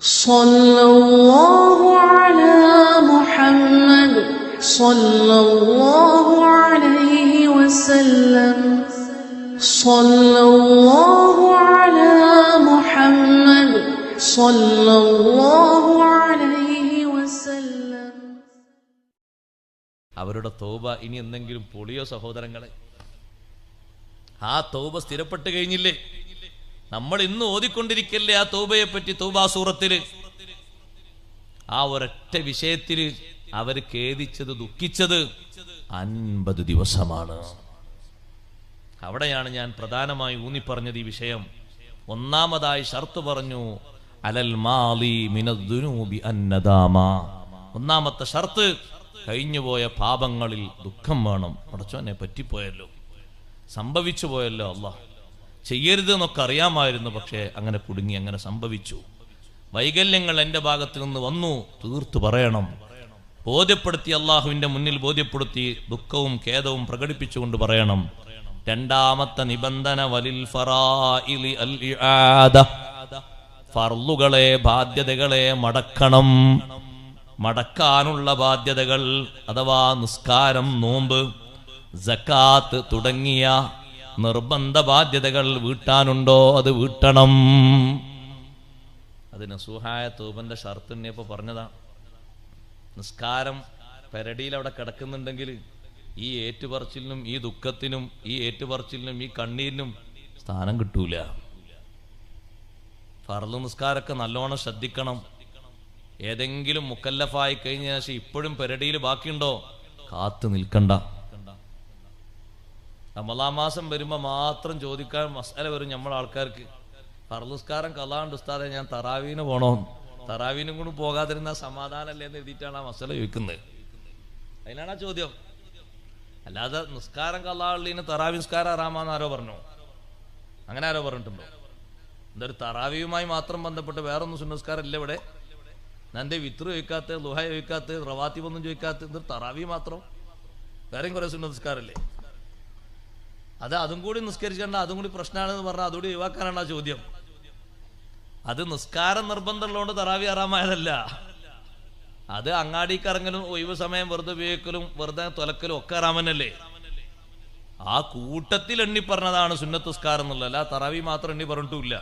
صلى الله على محمد صلى الله عليه وسلم صلى الله على محمد صلى الله عليه وسلم. അവരുടെ തൗബ ഇനി എന്തെങ്കിലും പൊളിയോ സഹോദരങ്ങളെ? ആ തൗബ സ്ഥിരപ്പെട്ട് കഴിഞ്ഞില്ലേ? നമ്മൾ ഇന്ന് ഓതിക്കൊണ്ടിരിക്കല്ലേ ആ തൗബയെ പറ്റി? തൗബാ സൂറത്തില് ആ ഒരൊറ്റ വിഷയത്തിൽ അവർ ഖേദിച്ചത്, ദുഃഖിച്ചത് 50 ദിവസമാണ്. അവിടെയാണ് ഞാൻ പ്രധാനമായി ഊന്നിപ്പറഞ്ഞത് ഈ വിഷയം. ഒന്നാമതായി ഷർത്ത് പറഞ്ഞു, അലൽ മാലി മിനദ്ദുനൂബി അന്നദാമ. ഒന്നാമത്തെ ഷർത്ത്, കഴിഞ്ഞുപോയ പാപങ്ങളിൽ ദുഃഖം വേണം. പടച്ചോനെ പറ്റിപ്പോയല്ലോ, സംഭവിച്ചു പോയല്ലോ, അല്ലാഹ് ചെയ്യരുത് എന്നൊക്കെ അറിയാമായിരുന്നു, പക്ഷേ അങ്ങനെ കുടുങ്ങി, അങ്ങനെ സംഭവിച്ചു. വൈകല്യങ്ങൾ എൻ്റെ ഭാഗത്ത് നിന്ന് വന്നു, തീർത്തു പറയണം. ബോധ്യപ്പെടുത്തി, അള്ളാഹുവിൻ്റെ മുന്നിൽ ബോധ്യപ്പെടുത്തി, ദുഃഖവും ഖേദവും പ്രകടിപ്പിച്ചുകൊണ്ട് പറയണം. രണ്ടാമത്തെ നിബന്ധന, വലിൽ ഫറാഇലി അൽ ഇആദ. ഫർളുകളെ, ബാധ്യതകളെ മടക്കണം. മടക്കാനുള്ള ബാധ്യതകൾ അഥവാ നിസ്കാരം, നോമ്പ്, സക്കാത്ത് തുടങ്ങിയ നിർബന്ധ ബാധ്യതകൾ വീട്ടാനുണ്ടോ? അത് വീട്ടണം. അത് നസൂഹായ തൗബന്റെ ഷർത്ത് ഇപ്പൊ പറഞ്ഞതാണ്. നിസ്കാരം പെരടിയിൽ അവിടെ കിടക്കുന്നുണ്ടെങ്കിൽ ഈ ഏറ്റുപറച്ചിലിനും ഈ ദുഃഖത്തിനും ഈ ഏറ്റുപറച്ചിലിനും ഈ കണ്ണീരിനും സ്ഥാനം കിട്ടൂല. ഫർള് നിസ്കാരമൊക്കെ നല്ലോണം ശ്രദ്ധിക്കണം. ഏതെങ്കിലും മുക്കല്ലഫായി കഴിഞ്ഞ ശേഷം ഇപ്പോഴും പെരടിയിൽ ബാക്കിയുണ്ടോ? കാത്തു നിൽക്കണ്ട. റമളാൻ മാസം വരുമ്പോൾ മാത്രം ചോദിക്കാൻ മസാല വരും നമ്മൾ ആൾക്കാർക്ക്. ഫർള് നിസ്കാരം ഖളാണ്ട് ഉസ്താദെ, ഞാൻ തറാവീന് പോണോ? തറാവീനും കൂടി പോകാതിരുന്ന സമാധാനമല്ലേ എന്ന് എഴുതിയിട്ടാണ് ആ മസാല ചോദിക്കുന്നത്. അതിനാണ് ആ ചോദ്യം. അല്ലാതെ നിസ്കാരം ഖളാളിന് തറാവി നിസ്കാരം ഹറാമാന്ന് ആരോ പറഞ്ഞു? അങ്ങനെ ആരോ പറഞ്ഞിട്ടുണ്ടോ? എന്തൊരു തറാവിയുമായി മാത്രം ബന്ധപ്പെട്ട് വേറൊന്നും സുന്നസ്കാരം ഇല്ല ഇവിടെ? എന്റെ വിത്രു ചോദിക്കാത്ത, ലുഹ ചോദിക്കാത്ത, റവാത്തിബ് ഒന്നും ചോദിക്കാത്ത, എന്തൊരു തറാവി മാത്രം? വേറെയും കുറെ സുന്നസ്കാരല്ലേ? അതും കൂടി നിസ്കരിക്കേണ്ട, അതും കൂടി പ്രശ്നമാണെന്ന് പറഞ്ഞാൽ അതുകൂടി ഒഴിവാക്കാനാണ് ആ ചോദ്യം. അത് നിസ്കാരം നിർബന്ധമുള്ളതുകൊണ്ട് തറാവി ഹറാമായതല്ല. അത് അങ്ങാടിക്കിറങ്ങലും ഒഴിവ് സമയം വെറുതെ ഉപയോഗിക്കലും വെറുതെ തൊലക്കലും ഒക്കെ ഹറാമന്നല്ലേ? ആ കൂട്ടത്തിൽ എണ്ണി പറഞ്ഞതാണ് സുന്നത്ത് നിസ്കാരം എന്നുള്ളത്. അല്ല തറാവി മാത്രം എണ്ണി പറഞ്ഞിട്ടില്ല.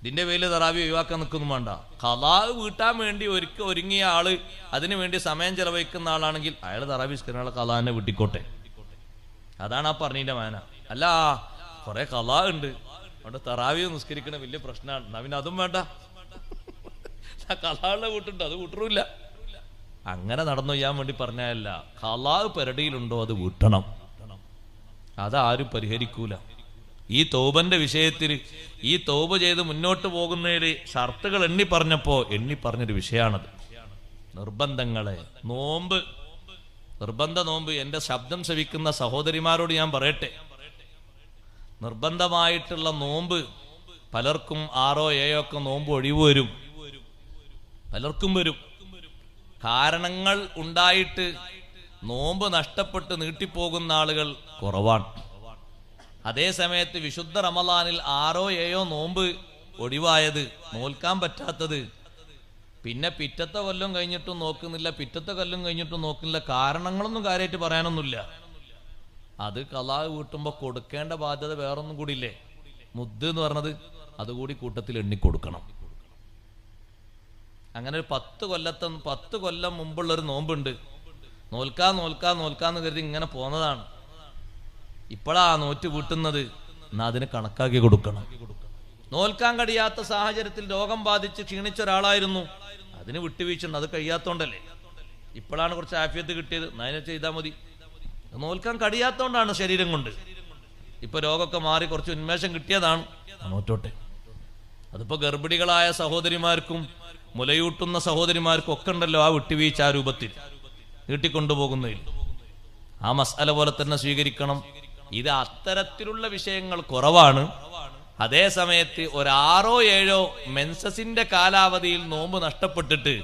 ഇതിന്റെ പേരിൽ തറാവി ഒഴിവാക്കാൻ നിൽക്കൊന്നും വേണ്ട. ഖളാ വീട്ടാൻ വേണ്ടി ഒരുങ്ങിയ ആള്, അതിനു വേണ്ടി സമയം ചെലവഴിക്കുന്ന ആളാണെങ്കിൽ അയാൾ തറാവി നിസ്കരിക്കുന്ന ഖളാനെ വീട്ടിക്കോട്ടെ. അതാണ് ആ പറഞ്ഞതിന്റെ മാന. അല്ല കുറെ ഖളാ ഉണ്ട്, അവിടെ തറാവി നിസ്കരിക്കണ വലിയ പ്രശ്നമാണ്, എന്നാ പിന്നെ അതും വേണ്ട. ഖളാളുടെ വീട്ടുണ്ട്, അത് വീട്ടറില്ല. അങ്ങനെ നടന്നു ചെയ്യാൻ വേണ്ടി പറഞ്ഞല്ല. ഖളാ പെരടിയിലുണ്ടോ അത് വീട്ടണം. അതാരും പരിഹരിക്കൂല. ഈ തൗബന്റെ വിഷയത്തിൽ ഈ തൗബ ചെയ്ത് മുന്നോട്ട് പോകുന്നതിൽ ഷർത്തുകൾ എണ്ണി പറഞ്ഞൊരു വിഷയമാണത്. നിർബന്ധങ്ങളെ, നോമ്പ്, നിർബന്ധ നോമ്പ്. എന്റെ ശബ്ദം ശ്രവിക്കുന്ന സഹോദരിമാരോട് ഞാൻ പറയട്ടെ, നിർബന്ധമായിട്ടുള്ള നോമ്പ് പലർക്കും 6 or 7 ഒക്കെ നോമ്പ് ഒഴിവ് വരും. പലർക്കും വരും. കാരണങ്ങൾ ഉണ്ടായിട്ട് നോമ്പ് നഷ്ടപ്പെട്ട് നീട്ടിപ്പോകുന്ന ആളുകൾ കുറവാണ്. അതേ സമയത്ത് വിശുദ്ധ റമളാനിൽ 6 or 7 നോമ്പ് ഒഴിവായത്, നോൽക്കാൻ പറ്റാത്തത്, പിന്നെ പിറ്റത്തെ കൊല്ലം കഴിഞ്ഞിട്ടും നോക്കുന്നില്ല, പിറ്റത്തെ കൊല്ലം കഴിഞ്ഞിട്ടും നോക്കുന്നില്ല, കാരണങ്ങളൊന്നും കാര്യമായിട്ട് പറയാനൊന്നുമില്ല. അത് ഖളാ വീട്ടുമ്പോൾ കൊടുക്കേണ്ട ബാധ്യത വേറൊന്നും കൂടി ഇല്ലേ? മുദ് എന്ന് പറഞ്ഞത് അതുകൂടി കൂട്ടത്തിൽ എണ്ണിക്കൊടുക്കണം. അങ്ങനെ ഒരു 10 കൊല്ലം മുമ്പുള്ളൊരു നോമ്പുണ്ട്. നോൽക്കാന്ന് കരുതി ഇങ്ങനെ പോന്നതാണ്. ഇപ്പോഴാ നോറ്റ് വീട്ടുന്നത്. എന്നാ അതിന് കണക്കാക്കി കൊടുക്കണം. നോൽക്കാൻ കഴിയാത്ത സാഹചര്യത്തിൽ രോഗം ബാധിച്ച് ക്ഷീണിച്ച ഒരാളായിരുന്നു, അതിന് വിട്ടുവീഴ്ചയുണ്ട്. അത് കഴിയാത്തോണ്ടല്ലേ? ഇപ്പോഴാണ് കുറച്ച് ആഫിയത്ത് കിട്ടിയത്, അതിനെ ചെയ്താൽ മതി. നോൽക്കാൻ കഴിയാത്തോണ്ടാണ് ശരീരം കൊണ്ട്. ഇപ്പൊ രോഗമൊക്കെ മാറി കുറച്ച് ഉന്മേഷം കിട്ടിയതാണ്, നോറ്റോട്ടെ. അതിപ്പോ ഗർഭിണികളായ സഹോദരിമാർക്കും മുലയൂട്ടുന്ന സഹോദരിമാർക്കും ഒക്കെ ഉണ്ടല്ലോ ആ വിട്ടുവീഴ്ച. ആ രൂപത്തിൽ നീട്ടിക്കൊണ്ടുപോകുന്നതിൽ ആ മസാല പോലെ തന്നെ സ്വീകരിക്കണം. ഇത് അത്തരത്തിലുള്ള വിഷയങ്ങൾ കുറവാണ്. അതേ സമയത്ത് 6 or 7 മെൻസസിന്റെ കാലാവധിയിൽ നോമ്പ് നഷ്ടപ്പെട്ടിട്ട്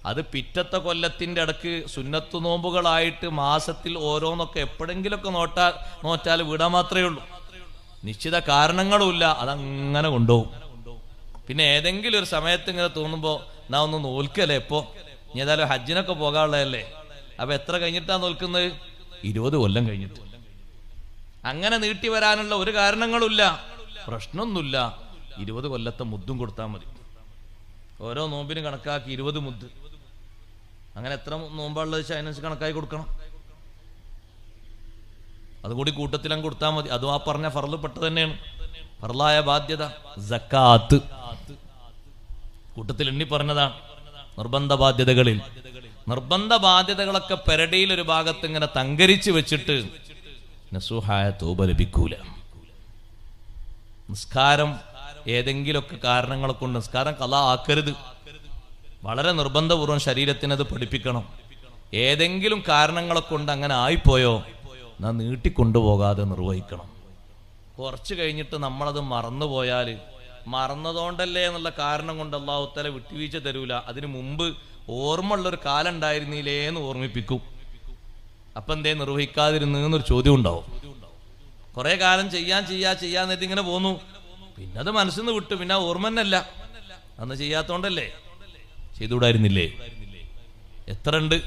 അത് പിറ്റത്തെ കൊല്ലത്തിന്റെ ഇടക്ക് സുന്നത്ത് നോമ്പുകളായിട്ട് മാസത്തിൽ ഓരോന്നൊക്കെ എപ്പോഴെങ്കിലൊക്കെ നോറ്റാൽ വിടാൻ മാത്രമേ ഉള്ളൂ. നിശ്ചിത കാരണങ്ങളുമില്ല, അതങ്ങനെ കൊണ്ടുപോകും. പിന്നെ ഏതെങ്കിലും ഒരു സമയത്ത് ഇങ്ങനെ തോന്നുമ്പോൾ നാ ഒന്ന് നോൽക്കല്ലേ. ഇപ്പോ ഇനി ഏതായാലും ഹജ്ജിനൊക്കെ പോകാനുള്ളതല്ലേ. അപ്പൊ എത്ര കഴിഞ്ഞിട്ടാ നോൽക്കുന്നത്? 20 കൊല്ലം കഴിഞ്ഞിട്ട്. അങ്ങനെ നീട്ടി വരാനുള്ള ഒരു കാരണങ്ങളുമില്ല, പ്രശ്നമൊന്നുമില്ല. 20 കൊല്ലത്തെ മുദ്ദും കൊടുത്താൽ മതി. ഓരോ നോമ്പിനും കണക്കാക്കി 20 മുദ്ദ്. അങ്ങനെ എത്ര നോമ്പാളുള്ളത് വെച്ചാൽ അതിനനുസരിച്ച് കണക്കാക്കി കൊടുക്കണം. അതുകൂടി കൂട്ടത്തിലും കൊടുത്താൽ മതി. അതും ആ പറഞ്ഞ ഫർള് പെട്ടത് തന്നെയാണ്. ഫർളായ ബാധ്യത സക്കാത്ത് കൂട്ടത്തിൽ എണ്ണി പറഞ്ഞതാണ്. നിർബന്ധ ബാധ്യതകളിൽ നിർബന്ധ ബാധ്യതകളൊക്കെ പെരടിയിൽ ഒരു ഭാഗത്ത് ഇങ്ങനെ തങ്കരിച്ച് വെച്ചിട്ട് നസൂഹായ തൗബ ലഭിക്കൂല. നിസ്കാരം ഏതെങ്കിലുമൊക്കെ കാരണങ്ങളെ കൊണ്ട് നിസ്കാരം ഖളാ ആക്കരുത്. വളരെ നിർബന്ധപൂർവ്വം ശരീരത്തിനത് പഠിപ്പിക്കണം. ഏതെങ്കിലും കാരണങ്ങളെ കൊണ്ട് അങ്ങനെ ആയിപ്പോയോ നാ നീട്ടിക്കൊണ്ടുപോകാതെ നിർവഹിക്കണം. കുറച്ച് കഴിഞ്ഞിട്ട് നമ്മളത് മറന്നുപോയാൽ മറന്നതുകൊണ്ടല്ലേ എന്നുള്ള കാരണം കൊണ്ട് അല്ലാഹു തആല വിട്ടുവീഴ്ച തരൂല. അതിനു മുമ്പ് ഓർമ്മ ഉള്ളൊരു കാലം ഉണ്ടായിരുന്നില്ലേ എന്ന് ഓർമ്മിപ്പിക്കും. അപ്പൊ എന്തേ നിർവഹിക്കാതിരുന്നു എന്നൊരു ചോദ്യം ഉണ്ടാവും. കുറെ കാലം ചെയ്യാന്ന് ഇങ്ങനെ പോന്നു, പിന്നെ അത് മനസ്സിൽ നിന്ന് വിട്ടു, പിന്നെ ഓർമ്മ തന്നെയല്ല. അന്ന് ചെയ്യാത്തോണ്ടല്ലേ, ചെയ്തുകൂടായിരുന്നില്ലേ? എത്ര ഉണ്ട്?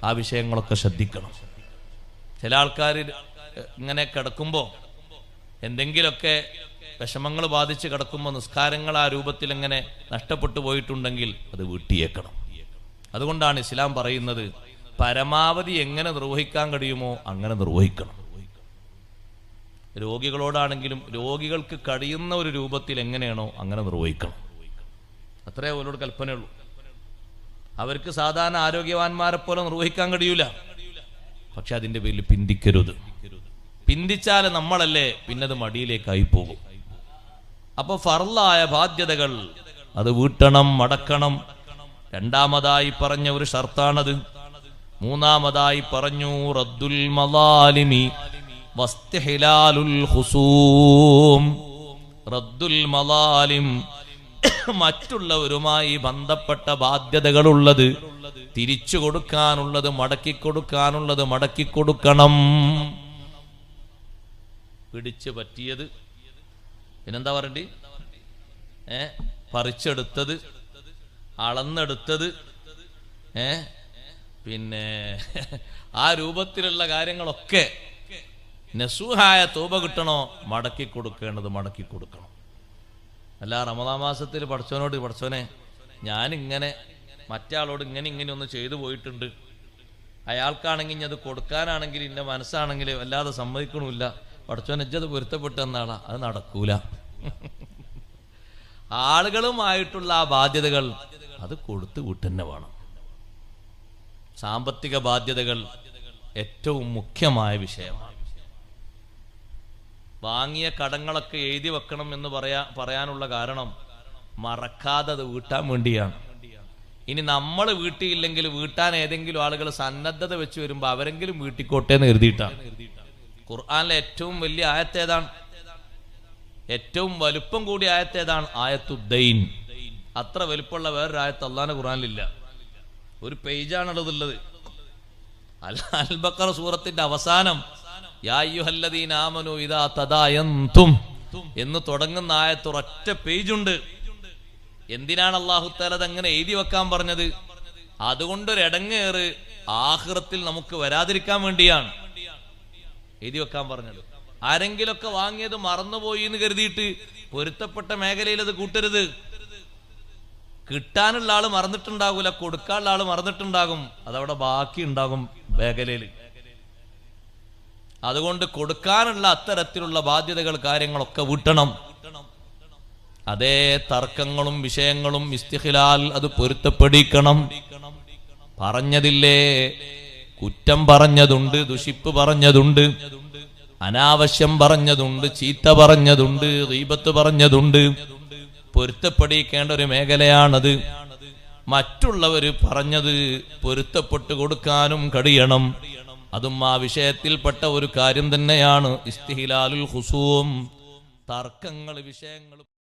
ആ വിഷയങ്ങളൊക്കെ ശ്രദ്ധിക്കണം. ചില ആൾക്കാർ ഇങ്ങനെ കിടക്കുമ്പോ എന്തെങ്കിലുമൊക്കെ വിഷമങ്ങൾ ബാധിച്ച് കിടക്കുമ്പോൾ നിസ്കാരങ്ങൾ ആ രൂപത്തിൽ എങ്ങനെ നഷ്ടപ്പെട്ടു പോയിട്ടുണ്ടെങ്കിൽ അത് വീട്ടിയേക്കണം. അതുകൊണ്ടാണ് ഇസ്ലാം പറയുന്നത് പരമാവധി എങ്ങനെ നിർവഹിക്കാൻ കഴിയുമോ അങ്ങനെ നിർവഹിക്കണം. രോഗികളോടാണെങ്കിലും രോഗികൾക്ക് കഴിയുന്ന ഒരു രൂപത്തിൽ എങ്ങനെയാണോ അങ്ങനെ നിർവഹിക്കണം. അത്രേ അവരോട് കൽപ്പനയുള്ളൂ. അവർക്ക് സാധാരണ ആരോഗ്യവാന്മാരെ പോലെ നിർവഹിക്കാൻ കഴിയൂല. പക്ഷെ അതിന്റെ പേരിൽ പിന്തിക്കരുത്. പിന്തിച്ചാൽ നമ്മളല്ലേ പിന്നത് മടിയിലേക്കായി പോകും. അപ്പൊ ഫർളായ ബാധ്യതകൾ അത് വീട്ടണം, മടക്കണം. രണ്ടാമതായി പറഞ്ഞ ഒരു ഷർത്താണത്. മൂന്നാമതായി പറഞ്ഞു റദ്ദുൽ മളാലിമി വസ്തിഹ്ലാലുൽ ഖുസൂം. റദ്ദുൽ മളാലിം, മറ്റുള്ളവരുമായി ബന്ധപ്പെട്ട ബാധ്യതകളുള്ളത് തിരിച്ചു കൊടുക്കാനുള്ളത്, മടക്കിക്കൊടുക്കാനുള്ളത് മടക്കിക്കൊടുക്കണം. പിടിച്ചു പറ്റിയത് പിന്നെന്താ പറയണ്ടി? പറിച്ചെടുത്തത്, അളന്നെടുത്തത്, പിന്നെ ആ രൂപത്തിലുള്ള കാര്യങ്ങളൊക്കെ നസൂഹായ തൗബ കിട്ടണോ മടക്കി കൊടുക്കേണ്ടത് മടക്കി കൊടുക്കണം. അല്ല റമദാൻ മാസത്തിൽ പഠിച്ചോനെ ഞാനിങ്ങനെ മറ്റാളോട് ഇങ്ങനെ ഒന്ന് ചെയ്തു പോയിട്ടുണ്ട്, അയാൾക്കാണെങ്കിൽ അത് കൊടുക്കാനാണെങ്കിൽ എൻ്റെ മനസ്സാണെങ്കിൽ വല്ലാതെ സമ്മതിക്കണമില്ല, പഠിച്ചോൻ എജ്ജത് പൊരുത്തപ്പെട്ട് എന്നാളാ, അത് നടക്കൂല. ആളുകളുമായിട്ടുള്ള ആ ബാധ്യതകൾ അത് കൊടുത്ത് വിട്ടുതന്നെ വേണം. സാമ്പത്തിക ബാധ്യതകൾ ഏറ്റവും മുഖ്യമായ വിഷയമാണ്. വാങ്ങിയ കടങ്ങളൊക്കെ എഴുതി വെക്കണം എന്ന് പറയാനുള്ള കാരണം മറക്കാതെ അത് വീട്ടാൻ വേണ്ടിയാണ്. ഇനി നമ്മൾ വീട്ടിയില്ലെങ്കിൽ വീട്ടാൻ ഏതെങ്കിലും ആളുകൾ സന്നദ്ധത വെച്ച് വരുമ്പോൾ അവരെങ്കിലും വീട്ടിക്കോട്ടെ എന്ന് കരുതിയിട്ടാണ്. ഖുർആനിലെ ഏറ്റവും വലിയ ആയത്തേതാണ്? ഏറ്റവും വലുപ്പം കൂടിയ ആയത്തേതാണ്? ആയത്തുദ്ദൈൻ. അത്ര വലുപ്പമുള്ള വേറൊരു ആയത്ത് അല്ലാഹുവിന്റെ ഖുർആനിലില്ല. ഒരു പേജാണുള്ളത്. അൽ ബഖറ സൂറത്തിന്റെ അവസാനം യാ അയ്യുഹല്ലദീന ആമനൂ ഇദാ തദായൻതും എന്ന് തുടങ്ങുന്ന ആയത്ത് ഒരൊറ്റ പേജുണ്ട്. എന്തിനാണ് അല്ലാഹു തആല അങ്ങനെ എഴുതി വെക്കാൻ പറഞ്ഞത്? അതുകൊണ്ടൊരു ഇടങ്ങേറ് ആഖിറത്തിൽ നമുക്ക് വരാതിരിക്കാൻ വേണ്ടിയാണ് എഴുതി വെക്കാൻ പറഞ്ഞത്. ആരെങ്കിലൊക്കെ വാങ്ങിയത് മറന്നുപോയി എന്ന് കരുതിയിട്ട് പൊരുത്തപ്പെട്ട മേഖലയിൽ അത് കൂട്ടരുത്. കിട്ടാനുള്ള ആള് മറന്നിട്ടുണ്ടാകൂല, കൊടുക്കാനുള്ള ആള് മറന്നിട്ടുണ്ടാകും, അതവിടെ ബാക്കി ഉണ്ടാകും മേഖലയിൽ. അതുകൊണ്ട് കൊടുക്കാനുള്ള അത്തരത്തിലുള്ള ബാധ്യതകൾ കാര്യങ്ങളൊക്കെ വീട്ടണം. അതേ തർക്കങ്ങളും വിഷയങ്ങളും ഇസ്തിഖ്ലാൽ അത് പൊരുത്തപ്പെടിക്കണം. പറഞ്ഞതില്ലേ, കുറ്റം പറഞ്ഞതുണ്ട്, ദുഷിപ്പ് പറഞ്ഞതുണ്ട്, അനാവശ്യം പറഞ്ഞതുണ്ട്, ചീത്ത പറഞ്ഞതുണ്ട്, ഗീബത്ത് പറഞ്ഞതുണ്ട്. പൊരുത്തപ്പെടിക്കേണ്ട ഒരു മേഖലയാണത്. മറ്റുള്ളവര് പറഞ്ഞത് പൊരുത്തപ്പെട്ടു കൊടുക്കാനും കഴിയണം. അതും ആ വിഷയത്തിൽപ്പെട്ട ഒരു കാര്യം തന്നെയാണ് ഇസ്തിഹ്ലാലുൽ ഖുസൂം. തർക്കങ്ങൾ, വിഷയങ്ങൾ